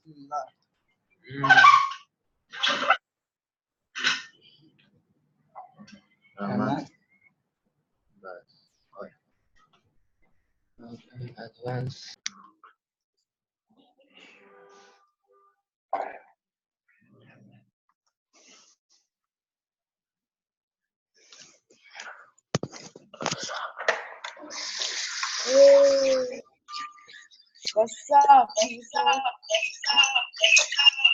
Hmm. Rahmat. Bas. Okay. Okay. Advance. Hey, what's up, people?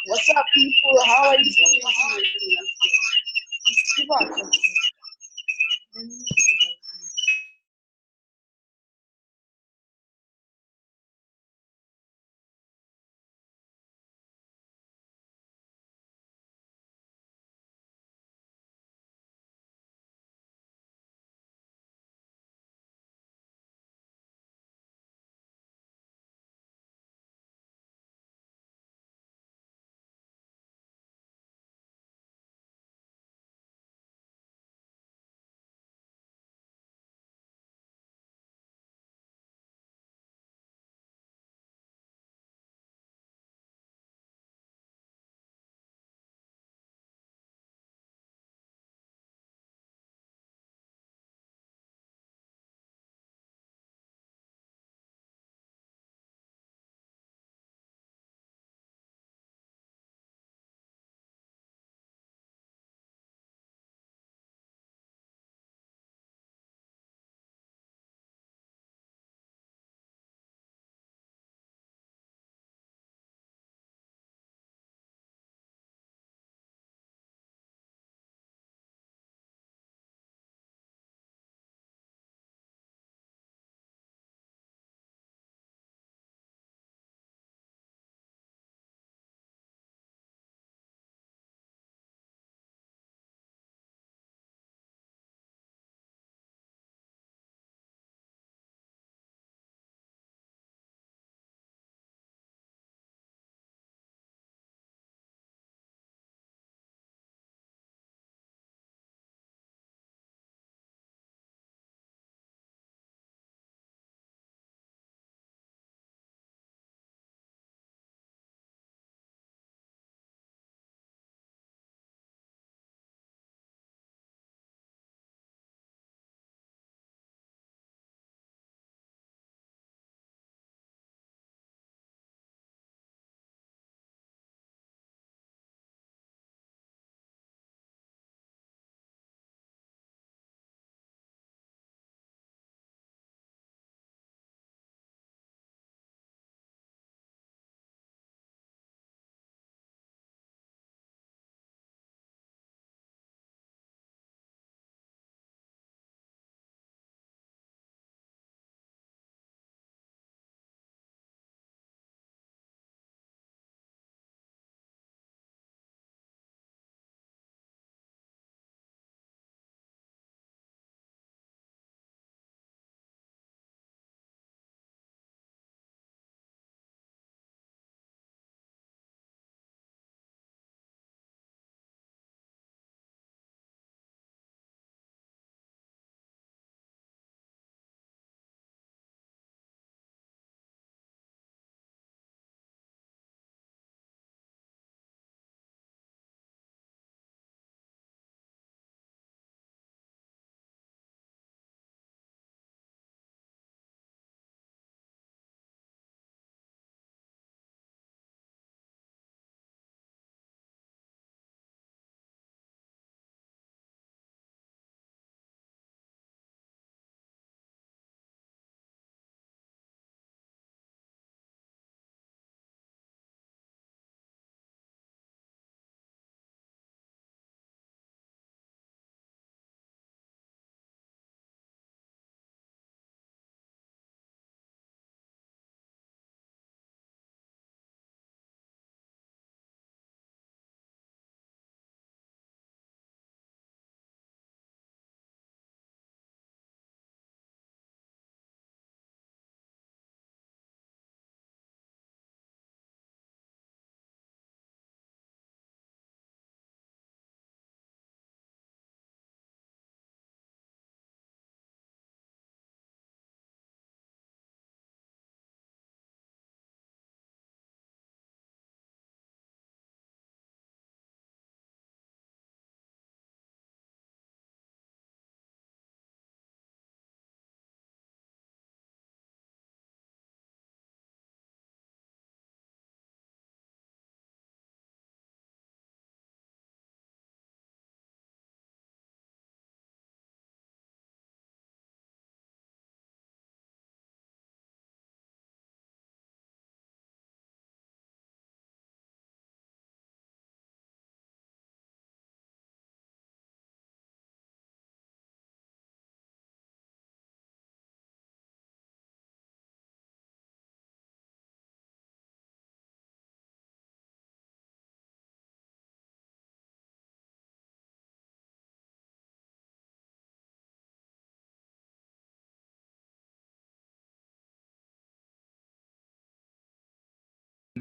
What's up, people? How are you doing? Keep on.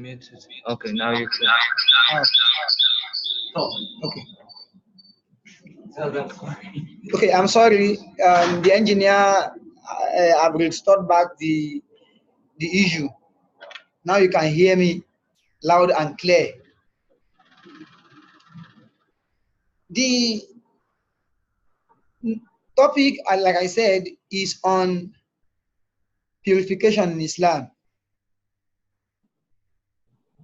Muted. Okay, now you can. Oh, okay. Okay, I'm sorry. The engineer have restored back the issue. Now you can hear me loud and clear. The topic, like I said, is on purification in Islam.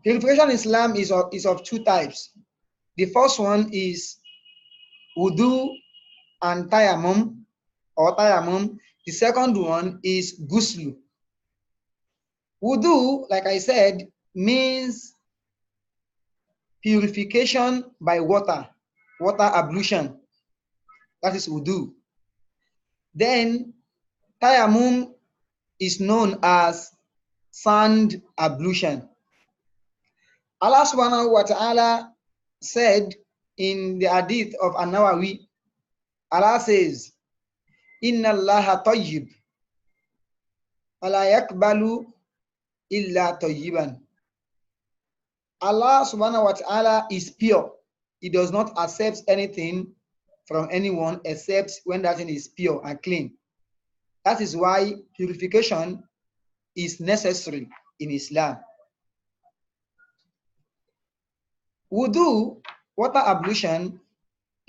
Purification in Islam is of two types. The first one is wudu and tayammum or tayammum. The second one is ghusl. Wudu, like I said, means purification by water ablution. That is wudu. Then tayammum is known as sand ablution. Allah subhanahu wa ta'ala said in the hadith of An-Nawawi, Allah says, Inna Allaha tayyib, ala yakbalu illa tayyiban. Allah subhanahu wa ta'ala is pure. He does not accept anything from anyone except when that thing is pure and clean. That is why purification is necessary in Islam. Wudu, water ablution,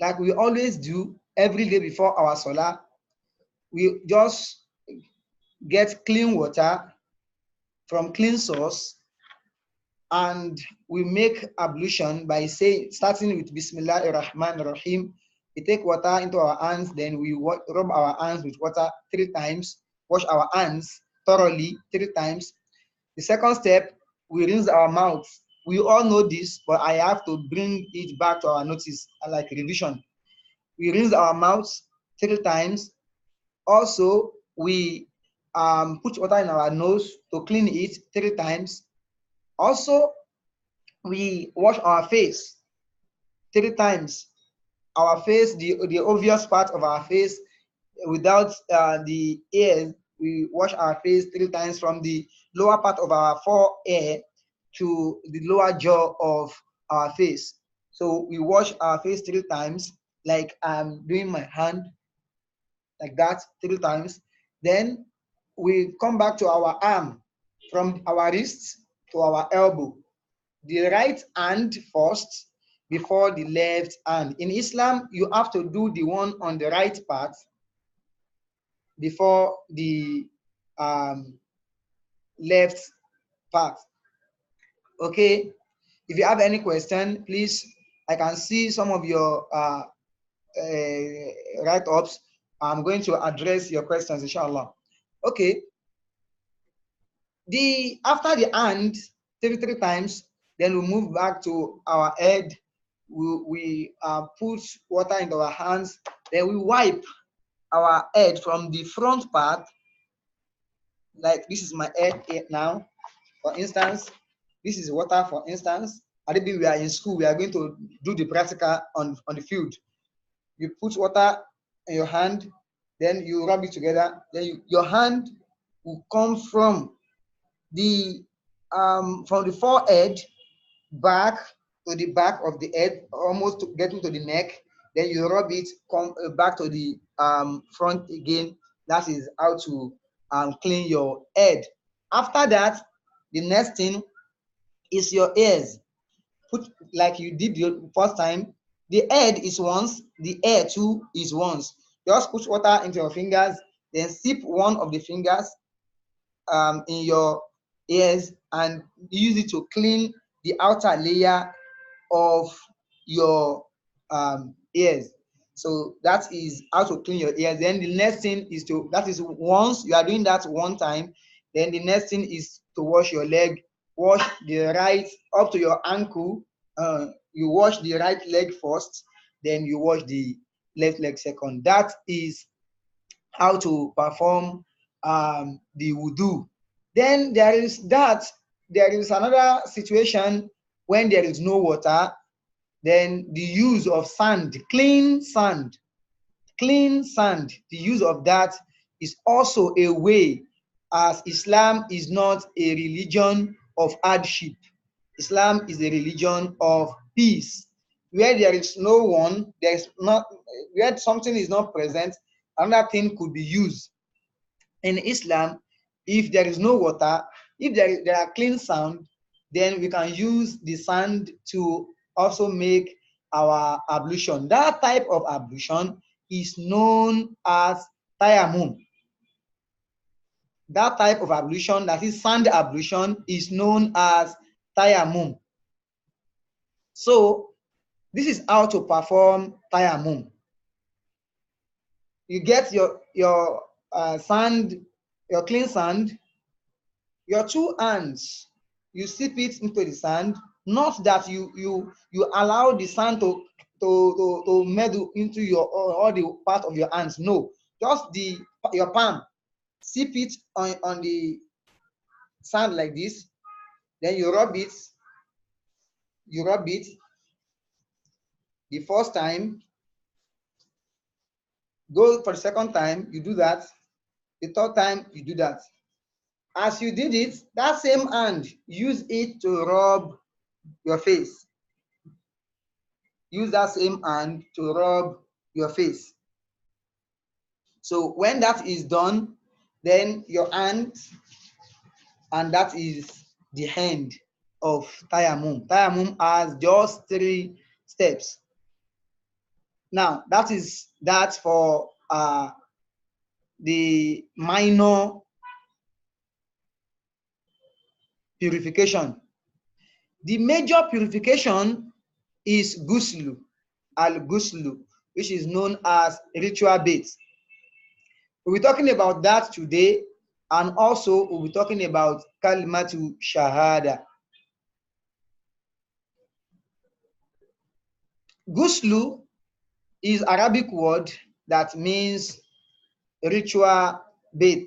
like we always do every day before our salah, we just get clean water from clean source and we make ablution by starting with Bismillahir Rahmanir Rahim. We take water into our hands, then we rub our hands with water 3 times, wash our hands thoroughly 3 times. The second step, we rinse our mouths. We all know this, but I have to bring it back to our notice, like revision. We rinse our mouths 3 times. Also, we put water in our nose to clean it 3 times. Also, we wash our face 3 times. Our face, the obvious part of our face, without the ears, we wash our face 3 times from the lower part of our forehead to the lower jaw of our face. So we wash our face 3 times, like I'm doing my hand, like that 3 times. Then we come back to our arm, from our wrist to our elbow. The right hand first before the left hand. In Islam, you have to do the one on the right part before the left part. Okay, if you have any question, please, I can see some of your write-ups. I'm going to address your questions, inshallah. Okay, after the hand 3 times, then we move back to our head. We put water into our hands, then we wipe our head from the front part, like this is my head now, for instance. This is water, for instance. Maybe we are in school, we are going to do the practical on the field. You put water in your hand, then you rub it together, then your hand will come from the forehead back to the back of the head, almost getting to the neck. Then you rub it, come back to the front again. That is how to clean your head. After that, the next thing is your ears. Put like you did the first time. The head is once, the ear too is once. Just put water into your fingers, then sip one of the fingers in your ears and use it to clean the outer layer of your ears. So that is how to clean your ears. Then the next thing is once you are doing that one time, then the next thing is to wash your leg. Wash the right up to your ankle. You wash the right leg first, then you wash the left leg second. That is how to perform the wudu. Then there is another situation when there is no water. Then the use of sand, clean sand, the use of that is also a way, as Islam is not a religion of hardship. Islam is a religion of peace. Where there is no one, there is not, where something is not present, another thing could be used. In Islam, if there is no water, if there are clean sand, then we can use the sand to also make our ablution. That type of ablution is known as tayammum. That type of ablution, that is sand ablution, is known as tayammum. So this is how to perform tayammum. You get your sand, your clean sand, your two hands, you sip it into the sand, not that you allow the sand to meddle into your all the part of your hands. No, just your palm. Sip it on the sand like this, then you rub it. You rub it the first time, go for the second time, you do that. The third time, you do that. As you did it, that same hand, use it to rub your face. Use that same hand to rub your face. So when that is done, then your hand, and that is the end of tayammum. Tayammum has just 3 steps. Now, that is that for the minor purification. The major purification is Ghusl, al-Ghusl, which is known as ritual bath. We'll be talking about that today, and also we'll be talking about Kalimatush shahaadah. Ghusl is Arabic word that means ritual bath.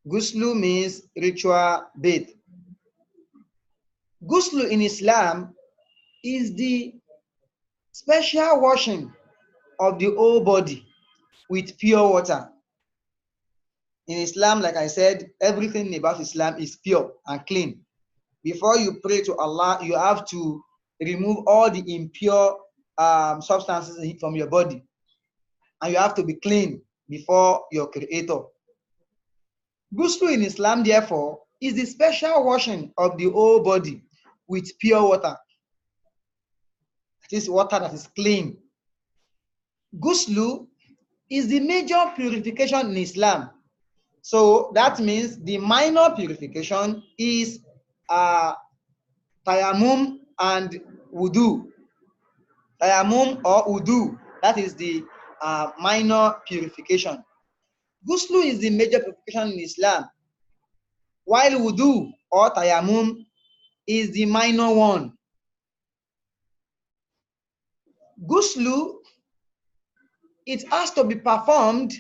Ghusl means ritual bath. Ghusl in Islam is the special washing of the whole body with pure water. In Islam, like I said, everything about Islam is pure and clean. Before you pray to Allah, you have to remove all the impure substances from your body, and you have to be clean before your Creator. Ghusl in Islam, therefore, is the special washing of the whole body with pure water. It is water that is clean. Ghusl is the major purification in Islam. So that means the minor purification is tayammum and wudu. Tayammum or wudu, that is the minor purification. Ghusl is the major purification in Islam, while wudu or tayammum is the minor one. Ghusl, it has to be performed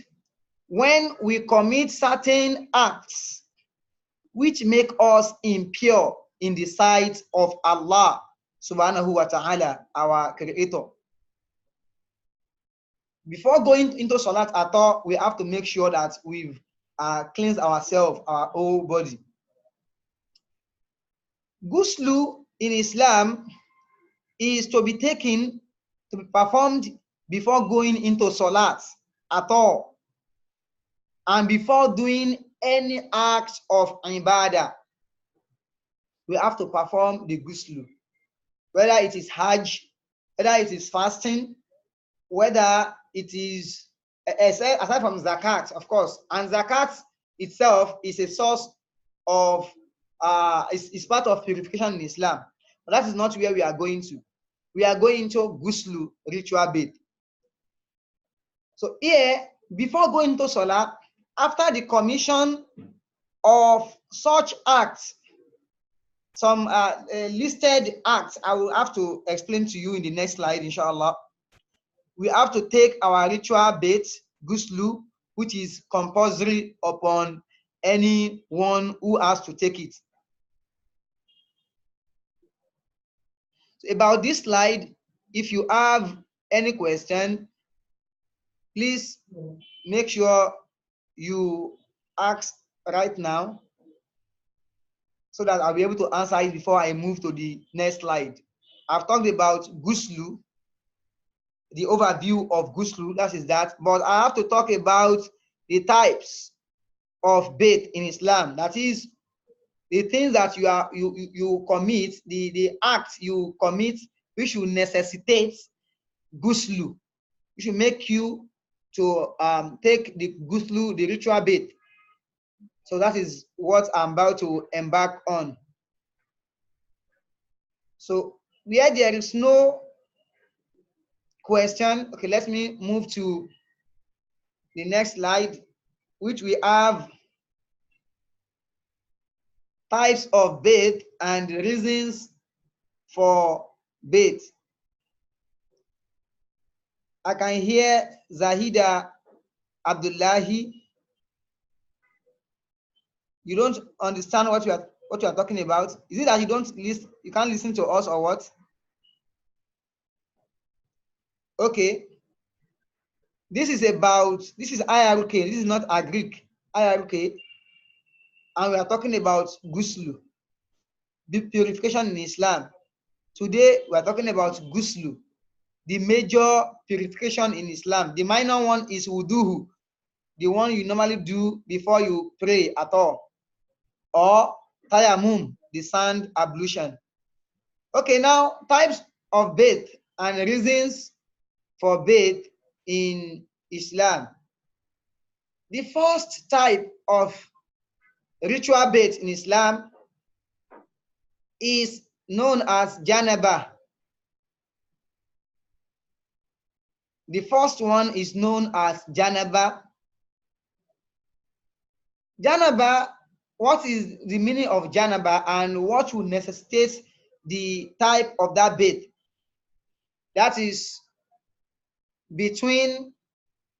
when we commit certain acts which make us impure in the sight of Allah subhanahu wa ta'ala, our Creator. Before going into Salat at all, we have to make sure that we've cleansed ourselves, our whole body. Ghusl in Islam is to be taken, to be performed before going into Salat at all, and before doing any act of ibadah. We have to perform the ghusl, whether it is Hajj, whether it is fasting, whether it is aside from zakat, of course. And zakat itself is a source of is part of purification in Islam. But that is not where we are going to. We are going to ghusl, ritual bath. So here, before going to Salah, after the commission of such acts, some listed acts I will have to explain to you in the next slide, inshallah. We have to take our ritual bath, ghusl, which is compulsory upon anyone who has to take it. So about this slide, if you have any question, please make sure you ask right now. so that I'll be able to answer it before I move to the next slide. I've talked about Ghusl, the overview of Ghusl, that is that, but I have to talk about the types of bath in Islam. That is the things that you commit, the acts you commit, which will necessitate Ghusl, which will make you to take the Ghusl, the ritual bath. So that is what I'm about to embark on. So where there is no question, okay, let me move to the next slide, which we have types of bath and reasons for bath. I can hear Zahida Abdullahi. You don't understand what you are talking about. Is it that you don't listen, you can't listen to us, or what? Okay. This is IRK. This is not a Greek. IRK. And we are talking about Ghusl, the purification in Islam. Today we are talking about Ghusl, the major purification in Islam. The minor one is wuduhu, the one you normally do before you pray at all, or tayammum, the sand ablution. Okay, now types of bath and reasons for bath in Islam. The first type of ritual bath in Islam is known as janaba. The first one is known as janaba. Janaba, what is the meaning of janaba and what will necessitate the type of that bath? That is between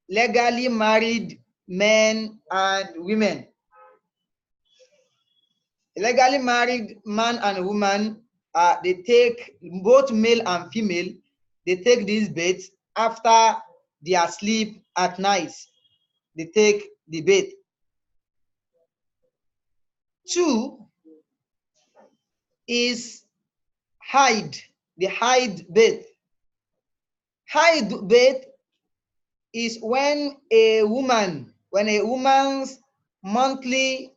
legally married men and women. A legally married man and woman, they take, both male and female, they take these baths after they are asleep at night. They take the bath. Two is hide, the hide bath. Hide bath is when a woman's monthly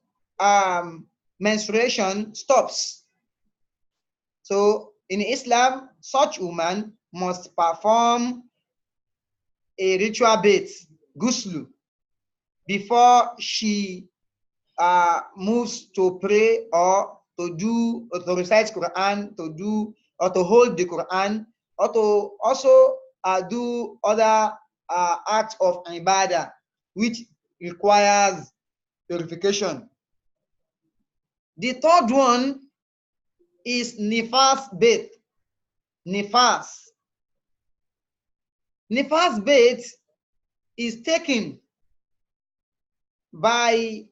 menstruation stops. So in Islam, such woman must perform a ritual bath, ghusl, before she moves to pray or to do, or to recite Quran, to do or to hold the Quran, or to also do other acts of ibadah which requires purification. The third one is nifas bath. Nifas. Nifas bath is taken by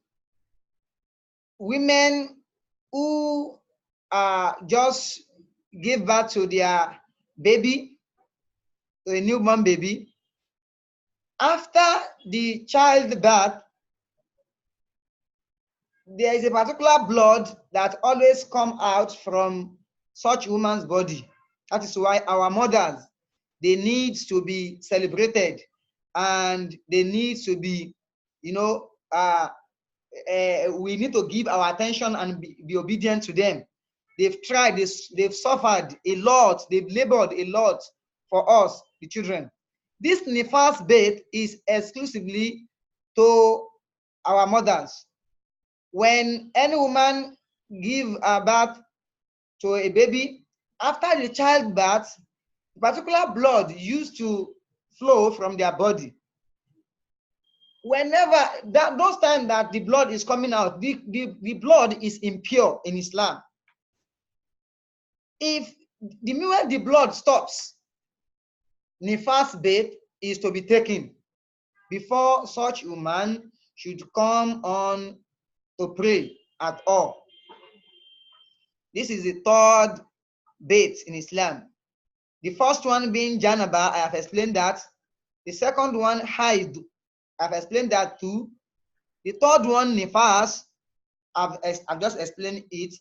women who just give birth to their baby, to a newborn baby. After the childbirth, there is a particular blood that always comes out from such woman's body. That is why our mothers, they need to be celebrated and they need to be, you know, we need to give our attention and be obedient to them. They've tried this, they've suffered a lot, they've labored a lot for us, the children. This nifas bath is exclusively to our mothers. When any woman give a birth to a baby, after the childbirth, particular blood used to flow from their body. Whenever those times that the blood is coming out, the blood is impure in Islam. If the moment the blood stops, nifas bath is to be taken before such woman should come on to pray at all. This is the third bath in Islam. The first one being janaba, I have explained that. The second one, haid, I've explained that too. The third one, nifas, I've just explained it.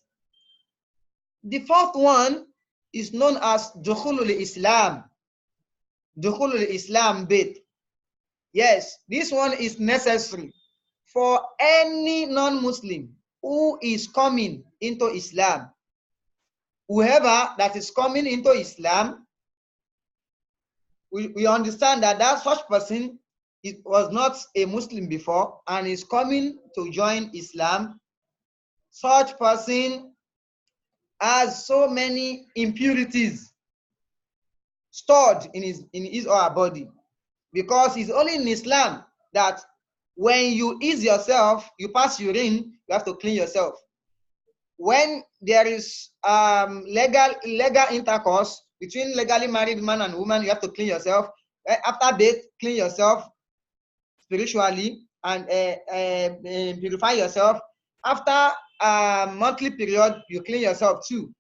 The fourth one is known as Dukhulul Islam. Dukhulul Islam bait. Yes, this one is necessary for any non-Muslim who is coming into Islam. Whoever that is coming into Islam, we understand that such person was not a Muslim before and is coming to join Islam. Such person has so many impurities stored in his or her body, because it's only in Islam that when you ease yourself, you pass urine, you have to clean yourself. When there is legal intercourse between legally married man and woman, you have to clean yourself. After bath, clean yourself spiritually and purify yourself. After a monthly period, you clean yourself too.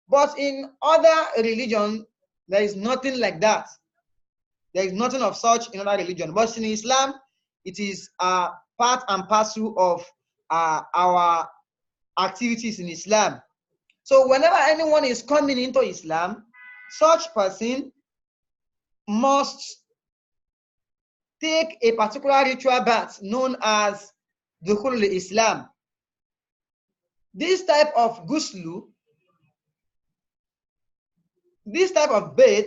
But in other religions, there is nothing like that. There is nothing of such in other religion. But in Islam, it is part and parcel of our activities in Islam. So whenever anyone is coming into Islam, such person must take a particular ritual bath known as Dukhul Islam. This type of Ghusl, this type of bath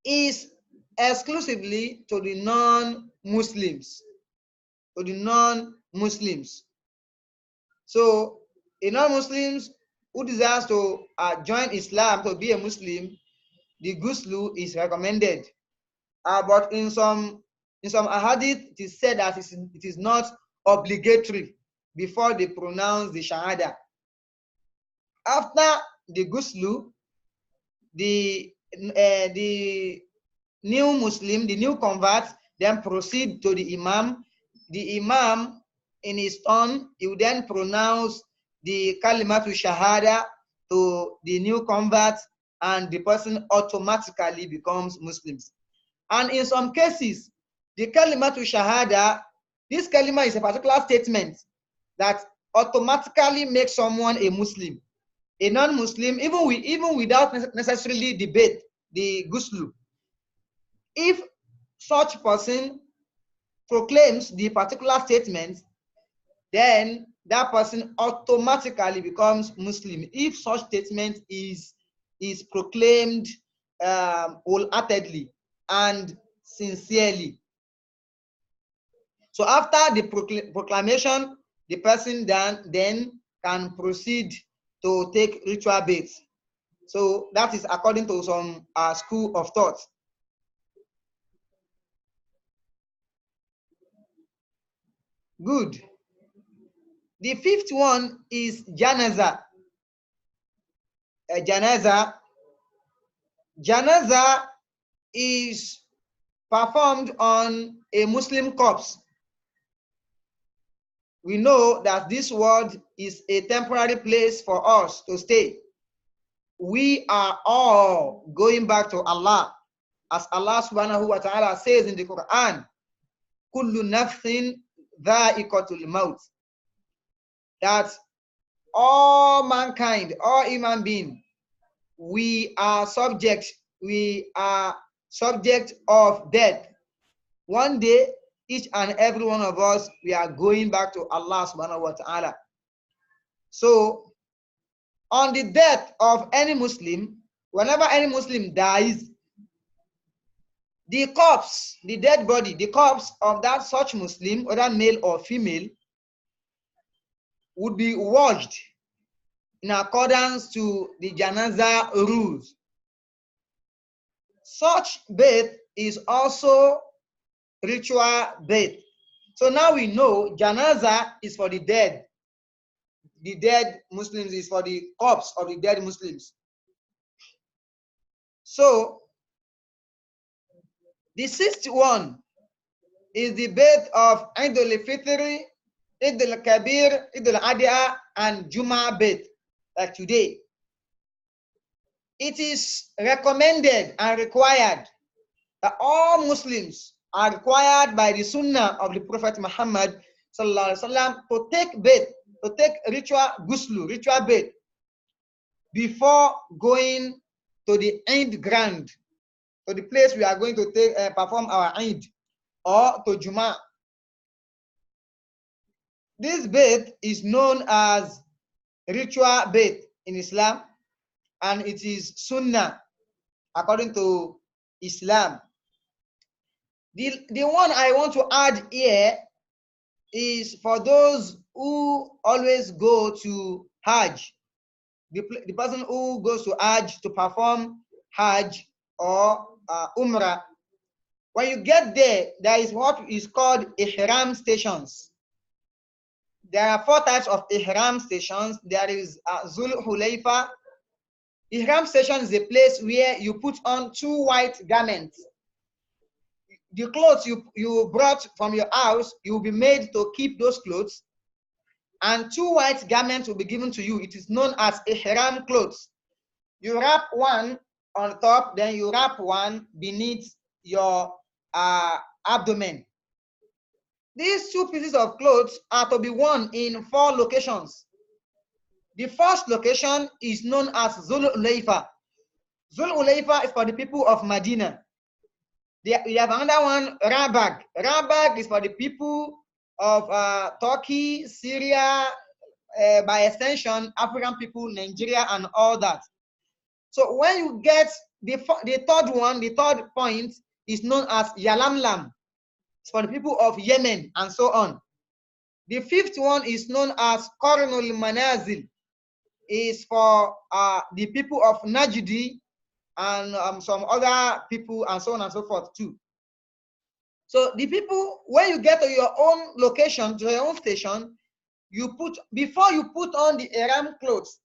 is exclusively to the non-Muslims. To the non-Muslims. So a non-Muslims who desires to join Islam, to be a Muslim, the Ghusl is recommended. But in some ahadith, it is said that it is not obligatory before they pronounce the shahaadah. After the Ghusl, the new Muslim, the new convert, then proceed to the Imam. The Imam, in his turn, he will then pronounce the Kalimatush shahaadah to the new convert, and the person automatically becomes Muslims. And in some cases, the Kalimatush shahaadah, this kalima is a particular statement that automatically makes someone a Muslim. A non-Muslim, even without necessarily debate the Ghusl, if such person proclaims the particular statement, then that person automatically becomes Muslim if such statement is proclaimed wholeheartedly and sincerely. So after the proclamation, the person then can proceed to take ritual baths. So that is according to some school of thought. Good. The fifth one is janaza. Janaza is performed on a Muslim corpse. We know that this world is a temporary place for us to stay. We are all going back to Allah, as Allah subhanahu wa ta'ala says in the Quran, kullu nafsin dha'iqatul maut, that all mankind, all human beings, we are subject of death. One day, each and every one of us, we are going back to Allah subhanahu wa ta'ala. So, on the death of any Muslim, whenever any Muslim dies, the corpse, the dead body, the corpse of that such Muslim, whether male or female, would be washed in accordance to the janaza rules. Such bath is also ritual bath. So now we know janaza is for the dead. The dead Muslims is for the corpse of the dead Muslims. So the sixth one is the bath of Eid al-Fitr, Eid al-Kabir, Eid al-Adha, and Juma bath, like today. It is recommended and required that all Muslims are required by the Sunnah of the Prophet Muhammad sallallahu alaihi wasallam to take bath, to take ritual ghusl, ritual bath before going to the Eid ground, to the place we are going to perform our Eid, or to Juma. This bath is known as ritual bath in Islam, and it is Sunnah according to Islam. The one I want to add here is for those who always go to Hajj, the person who goes to Hajj to perform Hajj or Umrah. When you get there, there is what is called Ihram stations. There are 4 types of Ihram stations. There is Zul Hulayfa. Ihram station is a place where you put on 2 white garments. The clothes you brought from your house, you will be made to keep those clothes, and 2 white garments will be given to you. It is known as ihram clothes. You wrap one on top, then you wrap one beneath your abdomen. These 2 pieces of clothes are to be worn in 4 locations. The first location is known as Zul Ulayfa. Zul Ulayfa is for the people of Medina. We have another one, Rabag. Rabag is for the people of Turkey, Syria, by extension, African people, Nigeria, and all that. So when you get the third one, the third point is known as Yalamlam. It's for the people of Yemen, and so on. The 5th one is known as Qarnul Manazil. Is for the people of Najdi and some other people, and so on and so forth too. So the people, when you get to your own location, to your own station, before you put on the ihram clothes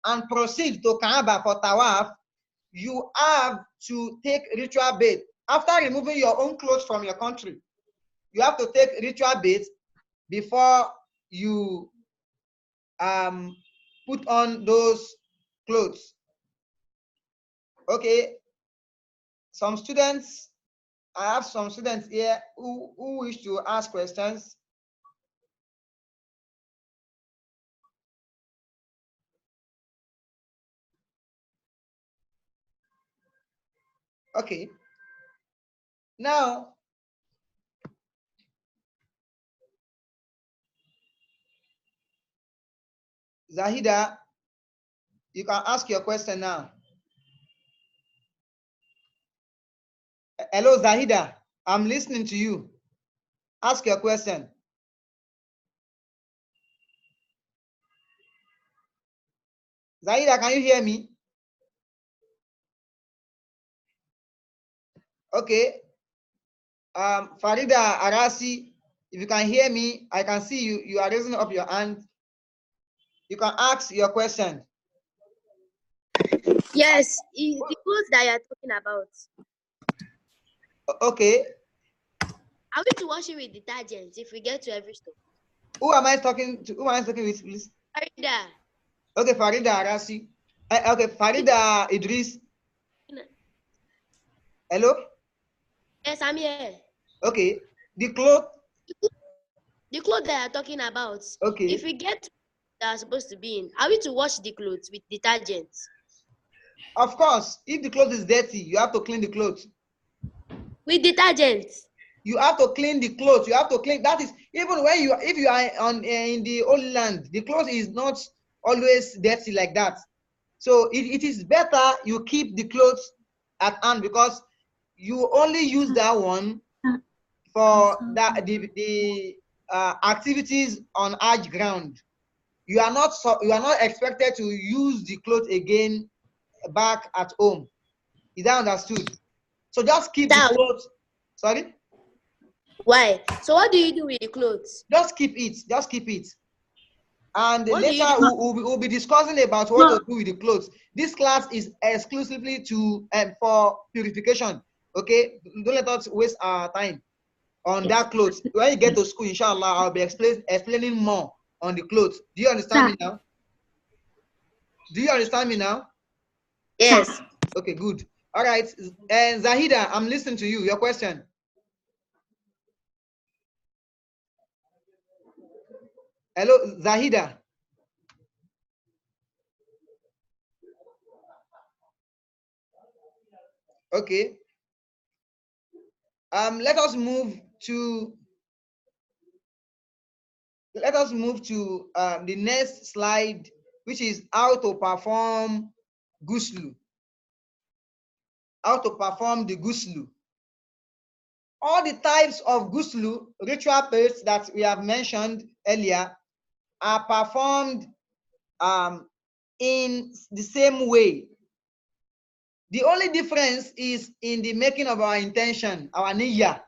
and proceed to Kaaba for tawaf, you have to take ritual bath. After removing your own clothes from your country, you have to take ritual bath before you put on those clothes. Okay, I have some students here who wish to ask questions. Okay. Now, Zahida, you can ask your question now. Hello, Zahida. I'm listening to you. Ask your question. Zahida, can you hear me? Okay. Farida Arasi, if you can hear me, I can see you. You are raising up your hand. You can ask your question. Yes, the clothes that you're talking about. Okay. Are we to wash it with detergent if we get to every store? Who am I talking to? Who am I talking with, please? Farida. Okay, Farida Arasi. Okay, Farida Idris. Hello? Yes, I'm here. Okay. The cloth. The clothes that you're talking about. Okay. If we get to that are supposed to be in, are we to wash the clothes with detergent? Of course, if the clothes is dirty, you have to clean the clothes. With detergent. You have to clean the clothes. You have to clean. That is, even when if you are on in the old land, the clothes is not always dirty like that. So it is better you keep the clothes at hand, because you only use that one for the activities on Hajj ground. You are not expected to use the clothes again back at home. Is that understood? So just keep the clothes. Sorry? Why? So what do you do with the clothes? Just keep it. Just keep it. And What later we'll be discussing about what to do with the clothes. This class is exclusively for purification. Okay? Don't let us waste our time on that clothes. When you get to school, inshallah, I'll be explaining more on the clothes. Do you understand me now? Do you understand me now? Yes. Okay, good. All right. And Zahida, I'm listening to you. Your question. Hello, Zahida. Okay. Let us move to the next slide, which is how to perform Ghusl. How to perform the Ghusl. All the types of Ghusl, ritual baths that we have mentioned earlier, are performed in the same way. The only difference is in the making of our intention, our niyyah.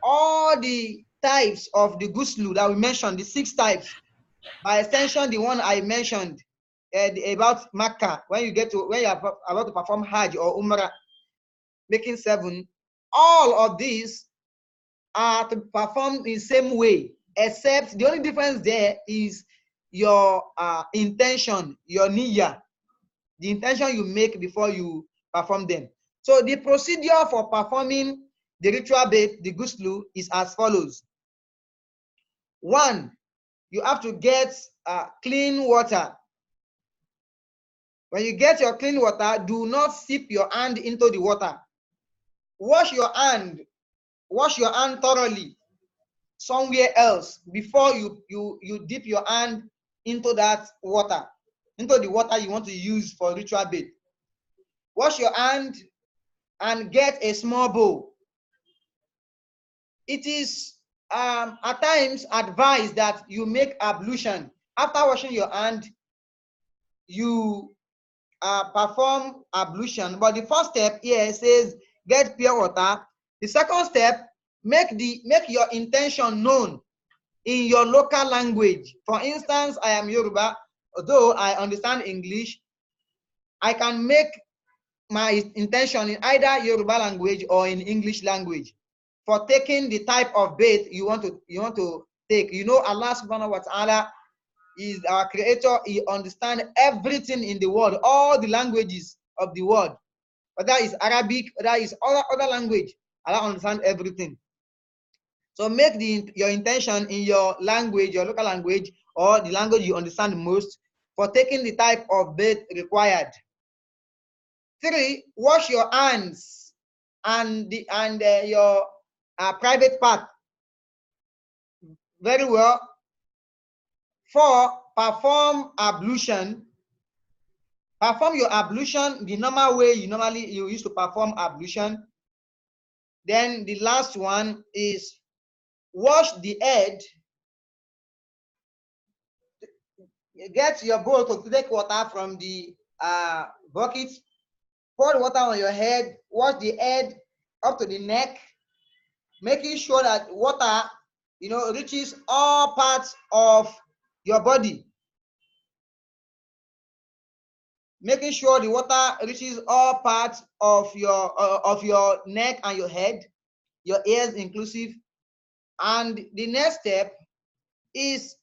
All the types of the Ghusl that we mentioned, the 6 types, by extension, the one I mentioned about Makkah, when you are about to perform Hajj or Umrah, making 7, all of these are to perform in the same way, except the only difference there is your intention, your niyyah, the intention you make before you perform them. So the procedure for performing the ritual bath, the Ghusl, is as follows. 1, you have to get clean water. When you get your clean water, do not dip your hand into the water. Wash your hand thoroughly somewhere else before you dip your hand into that water, into the water you want to use for ritual bath. Wash your hand and get a small bowl. It is at times advised that you make ablution. After washing your hand, you perform ablution. But the first step here says get pure water. The second step, make your intention known in your local language. For instance, I am Yoruba. Although I understand English, I can make my intention in either Yoruba language or in English language for taking the type of bath you want to take. You know, Allah subhanahu wa ta'ala is our creator. He understands everything in the world, all the languages of the world. Whether it's Arabic, whether it's other language, Allah understands everything. So make your intention in your language, your local language, or the language you understand most for taking the type of bath required. 3, wash your hands and your private part very well. 4, perform ablution. Perform your ablution the normal way you used to perform ablution. Then the last one is wash the head. Get your bowl to take water from the bucket. Pour water on your head. Wash the head up to the neck, making sure that water, reaches all parts of your body. Making sure the water reaches all parts of your neck and your head, your ears inclusive. And the next step is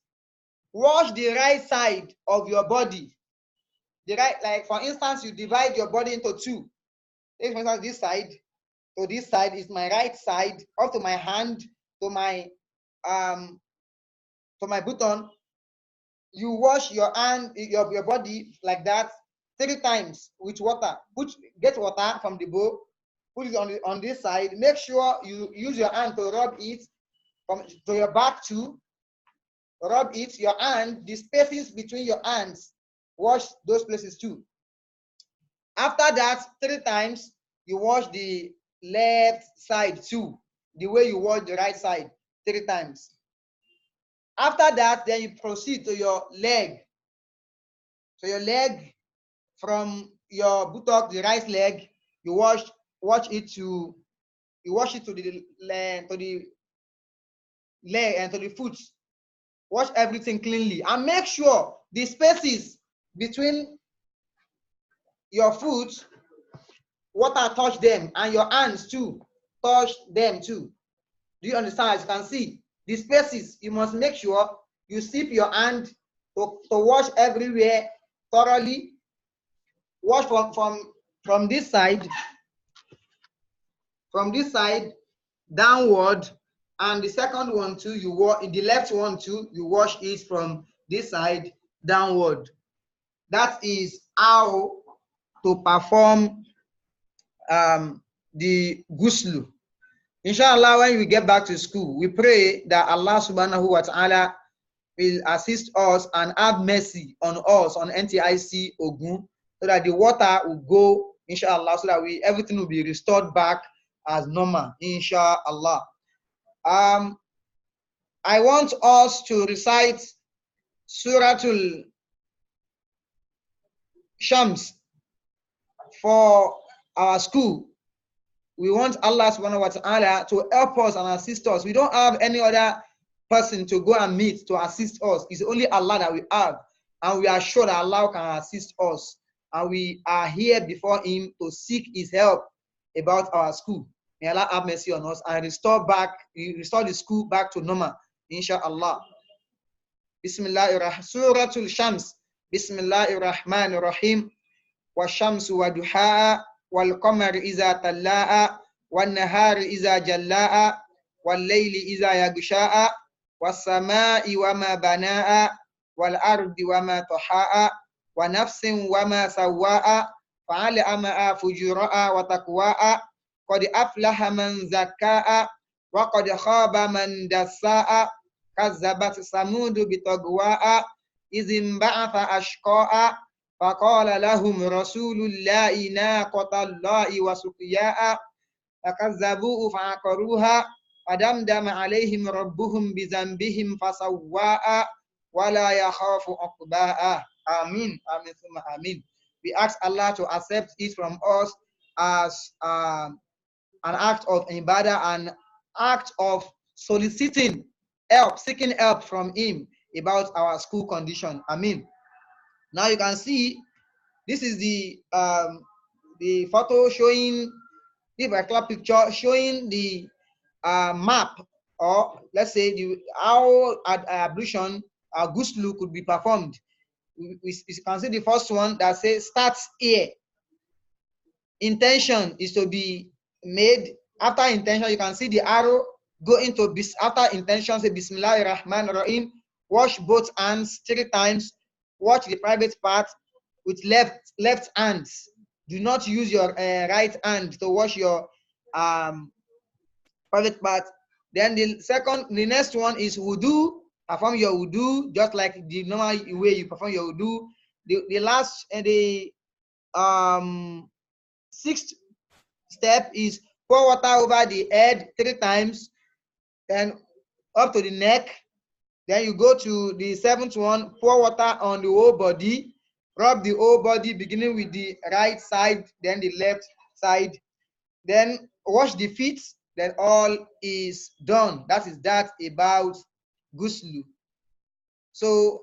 wash the right side of your body. Like for instance, you divide your body into 2. Take for instance, this side. So this side is my right side, up to my hand, to my button. You wash your hand, your body like that 3 times with water. Get water from the bowl, put it on this side. Make sure you use your hand to rub it to your back too. Rub it, your hand, the spaces between your hands, wash those places too. After that, 3 times, you wash the left side too, the way you wash the right side 3 times. After that, then you proceed to your leg. So your leg, from your buttock, the right leg, you wash it to the leg and to the foot. Wash everything cleanly and make sure the spaces between your foot, water touch them, and your hands too, touch them too. Do you understand? As you can see, the spaces, you must make sure you sip your hand to wash everywhere thoroughly. Wash from this side downward, and the second one too, the left one too, you wash it from this side downward. That is how to perform the Ghusl. Inshallah, when we get back to school, we pray that Allah subhanahu wa ta'ala will assist us and have mercy on us, on NTIC Ogun, so that the water will go, inshallah, so that everything will be restored back as normal, inshallah. I want us to recite Suratul Shams for our school. We want Allah subhanahu wa ta'ala to help us and assist us. We don't have any other person to go and meet to assist us. It's only Allah that we have. And we are sure that Allah can assist us. And we are here before Him to seek His help about our school. May Allah have mercy on us and restore the school back to normal, inshallah. Bismillahirrahmanirrahim. Suratul Shams. Bismillahirrahmanirrahim. والشمس وضحاها والقمر إذا تلاها والنهار إذا جلاها والليل إذا يغشاها والسماء وما بناها والأرض وما طحاها ونفس وما سواها فألهمها فجورها وتقواها قد أفلح من زكاها وقد خاب من دساها كذبت ثمود بطغواها إذ انبعث أشقاها فقال لهم رسول الله ناقة الله وسقياها فكذبوه فعقروها فدمدم عليهم ربهم بذنبهم فسواها ولا يخاف عقباها. Amin. Amin. Amin. We ask Allah to accept it from us as an act of ibadah, an act of soliciting help, seeking help from Him about our school condition. Amin. Now you can see this is the photo showing the particular picture showing the map, or let's say how ablution Ghusl could be performed. You can see the first one that says starts here. Intention is to be made. After intention, you can see the arrow go into after intention. Say Bismillahirrahmanirrahim. Wash both hands 3 times. Watch the private part with left hands. Do not use your right hand to wash your private part. Then the next one is wudu. Perform your wudu just like the normal way you perform your wudu. The last and the 6th step is pour water over the head 3 times, then up to the neck. Then you go to the 7th one, pour water on the whole body, rub the whole body beginning with the right side, then the left side, then wash the feet, then all is done. That is that about Ghusl. So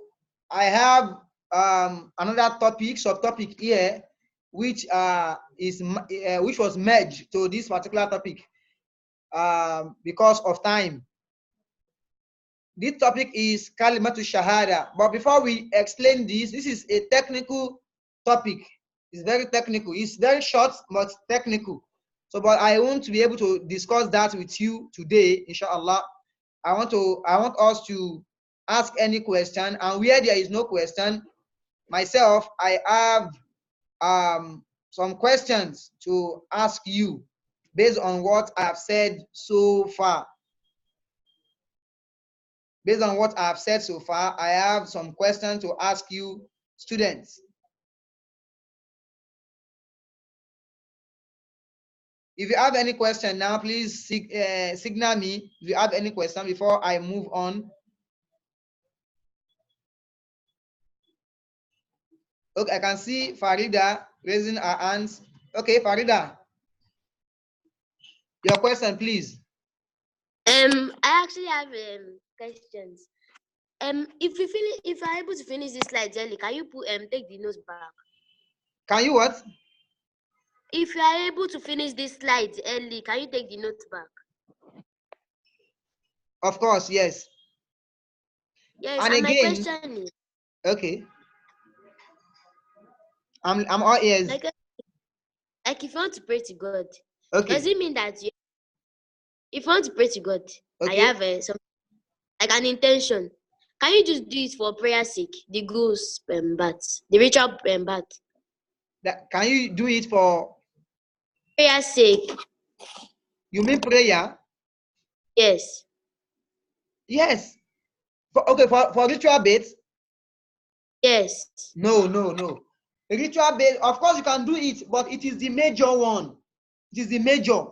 I have another subtopic here, which was merged to this particular topic because of time. This topic is Kalimatush shahaadah. But before we explain this is a technical topic. It's very technical. It's very short but technical. So, but I want to be able to discuss that with you today, inshallah. I want us to ask any question, and where there is no question, myself, I have some questions to ask you based on what I have said so far. Based on what I have said so far, I have some questions to ask you, students. If you have any question now, please signal me if you have any question before I move on. Okay, I can see Farida raising her hands. Okay, Farida, your question, please. I actually have questions. If I'm able to finish this slide early, can you take the notes back? Can you what? If you are able to finish this slide early, can you take the notes back? Of course, yes. Yes, and and again, my question is, okay. I'm all ears. like if you want to pray to God, Okay. does it mean that if you want to pray to God, Okay. I have some like an intention? Can you just do it for prayer's sake? The goose bath, the ritual bath. Can you do it for Prayer's sake. You mean prayer? Yes. Yes. For ritual baths? Yes. No. Ritual bath, of course you can do it, but it is the major one. It is the major.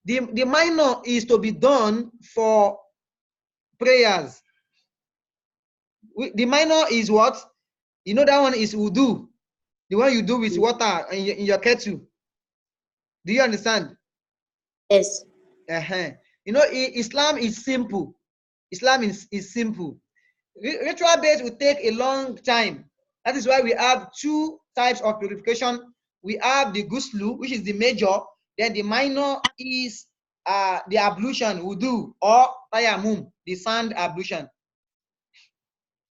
The minor is to be done for prayers. The minor is what? You know that one is wudu. The one you do with water in your kettle. Do you understand? Yes. You know, Islam is simple. Islam is simple. Ritual baths will take a long time. That is why we have two types of purification. We have the Ghusl, which is the major. Then the minor is the ablution, wudu, or tayammum, the sand ablution.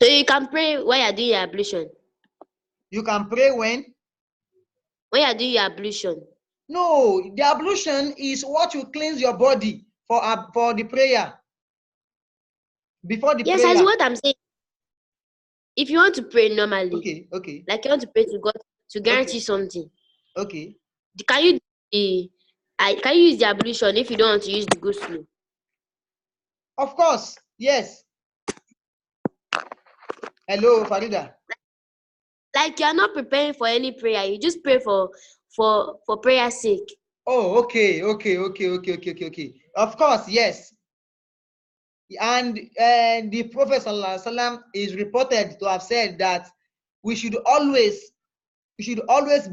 So you can pray when you're doing your ablution. You can pray when? When you're doing your ablution. No, the ablution is what you cleanse your body for the prayer. Before the prayer. Yes, that's what I'm saying. If you want to pray normally, okay. Like you want to pray to God to guarantee something. Okay. Can you use the ablution if you don't want to use the Ghusl? Of course, yes. Hello, Farida. Like you're not preparing for any prayer, you just pray for prayer's sake. Oh, okay. Of course, yes. And the Prophet ﷺ is reported to have said that we should always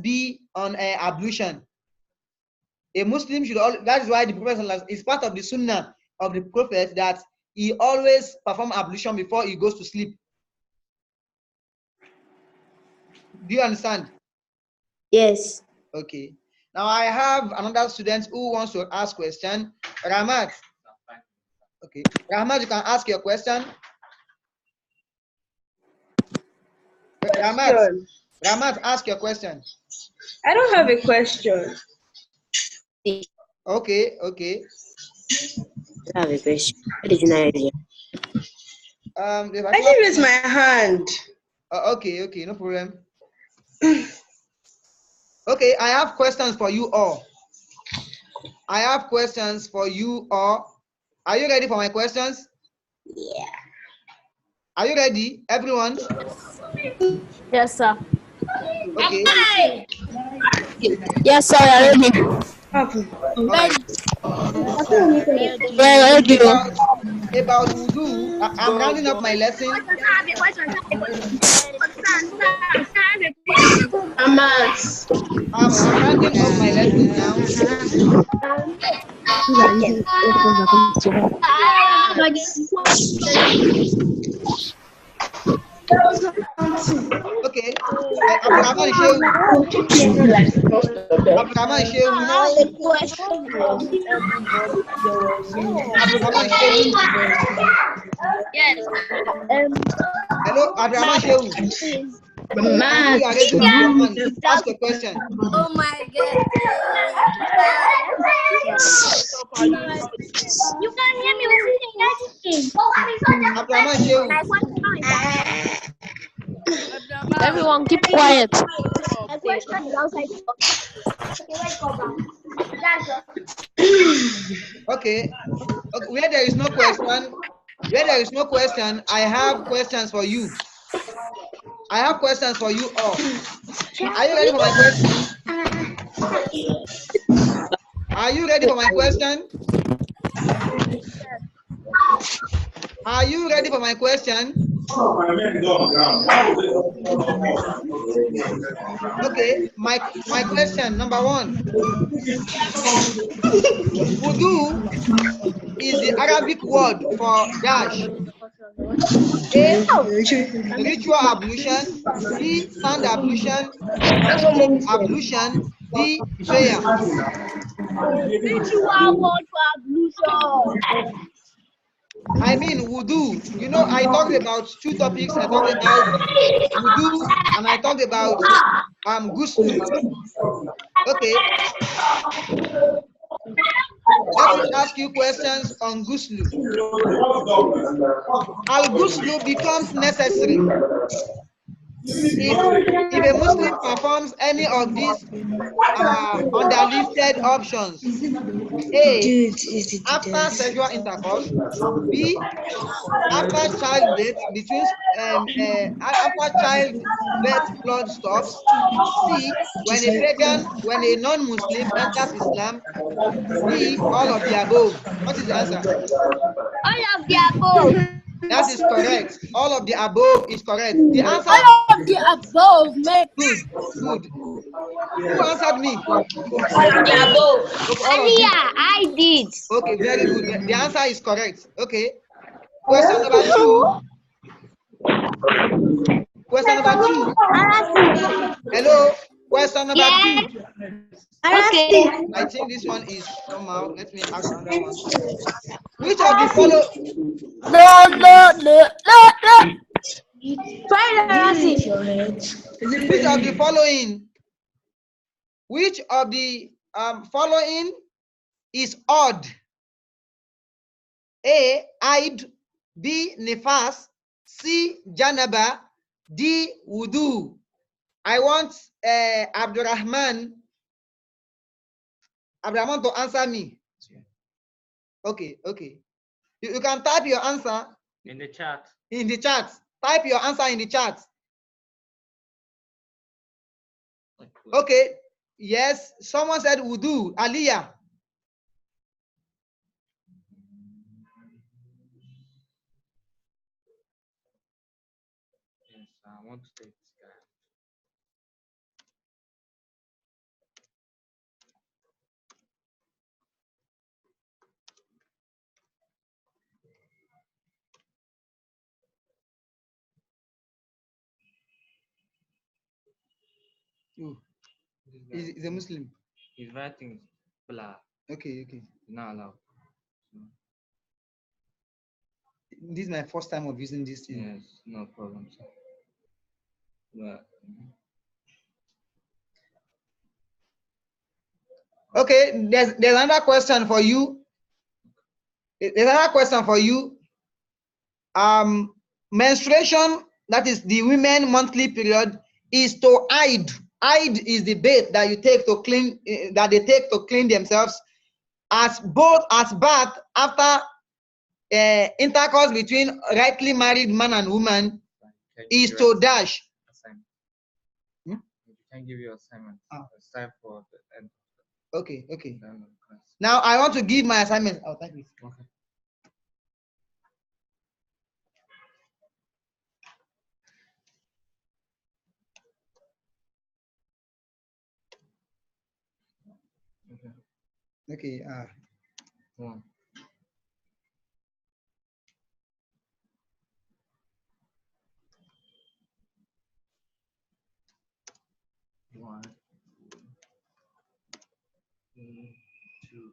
be on ablution. A Muslim should always, that is why the Prophet ﷺ is part of the sunnah of the Prophet that he always perform ablution before he goes to sleep. Do you understand? Yes. Okay. Now I have another student who wants to ask question. Rahmat. Okay. Rahmat, you can ask your question. Rahmat, ask your question. I don't have a question. Okay. I have a question. What is Nigeria? I didn't raise my hand. Okay, no problem. Okay, I have questions for you all. Are you ready for my questions? Yeah. Are you ready, everyone? Yes, sir. Okay. Yes, sir. I'm ready. Right. About wudu, I'm rounding up my lesson. I'm rounding up my lesson now. Okay. Abdurrahman Shehu. Abdurrahman Shehu. Abdurrahman Shehu. Yes. Hello, Abdurrahman Shehu. You are raising up your hand. Ask a question. Oh my God. You can hear me. Abdurrahman Shehu. Everyone keep quiet. Okay. Where there is no question, I have questions for you. I have questions for you all. Are you ready for my question? Are you ready for my question? Are you ready for my question? Okay, my question number one. Wudu is the Arabic word for dash. A, ritual ablution. B, sand ablution. C, ablution. D, prayer. Ritual word for ablution. I mean wudu. You know, I talked about two topics. I talked about wudu and I talked about ghusl. Okay. Let me ask you questions on ghusl. Al ghusl becomes necessary If a Muslim performs any of these underlisted options: A, after sexual intercourse; B, after childbirth, after childbirth blood stops; C, when a non-Muslim enters Islam; D, all of the above. What is the answer? All of the above. That is correct. All of the above is correct. The answer. All of the above, mate. Good, good. Who answered me? All of the above. Okay, all of you. Aliyah, I did. Okay, very good. The answer is correct. Okay. Question number 2. Question number 2. Hello. Question number Yeah. 2. Okay. I think this one is somehow. Let me ask another one. Which of the follow? No. Which of the following? Which of the following is odd? A, Eid; B, Nifas; C, Janaba; D, Wudu. I want Abdurrahman to answer me. Okay. You can type your answer In the chat. in the chat. Type your answer in the chat. Okay. Yes. Someone said Wudu. Aliyah. Yes, I want to take this guy. Oh, This guy. he's a Muslim. He's writing blah. Okay. He's not allowed. So, This is my first time of using this thing. yes, no problem, sir. But, Okay, there's another question for you. There's another question for you. Menstruation, that is the women monthly period, is to hide. Hide is the bait that you take to clean, that they take to clean themselves, as bath after intercourse between rightly married man and woman is to dash. assignment. Hmm? You can give your assignment. It's time for the end. Okay. End of the class. Now I want to give my assignment. I'll type it. Okay. Okay. One. One. Two.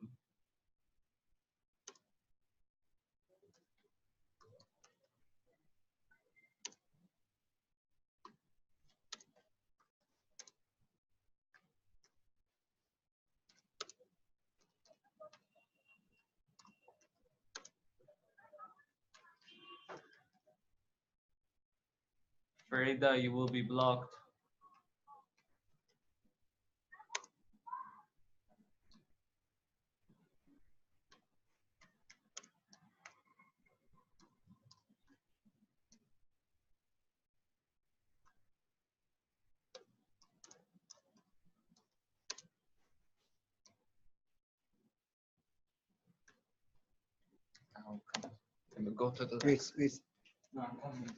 Farida, you will be blocked. Let me go to the Wait. No, I'm coming.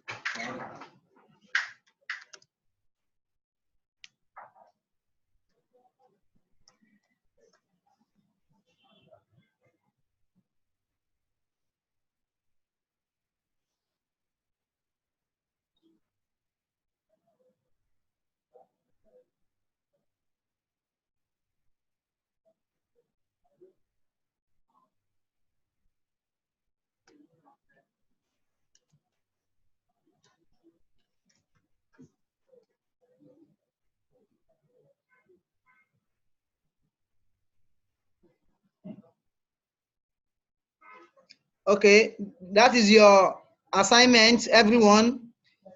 Okay, that is your assignment, everyone.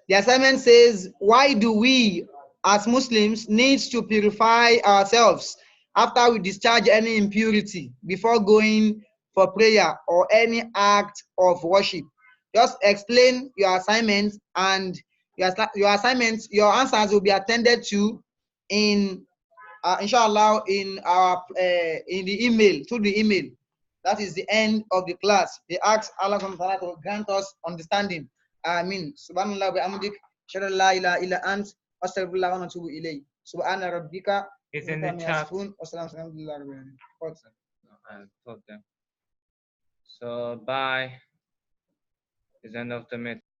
The assignment says, why do we as Muslims need to purify ourselves after we discharge any impurity before going for prayer or any act of worship? Just explain your assignment, and your answers will be attended to in inshallah in our in the email, through the email. That is the end of the class. We ask Allah subhanahu wa ta'ala to grant us understanding. Amin. Subhanallah wa amdik. Shalla la ilaha illa ant. Astaghfirullah wa natubu ilayh. Subhana rabbika. It's in the chat. Wassalamu I told them. So bye. It's end of the meeting.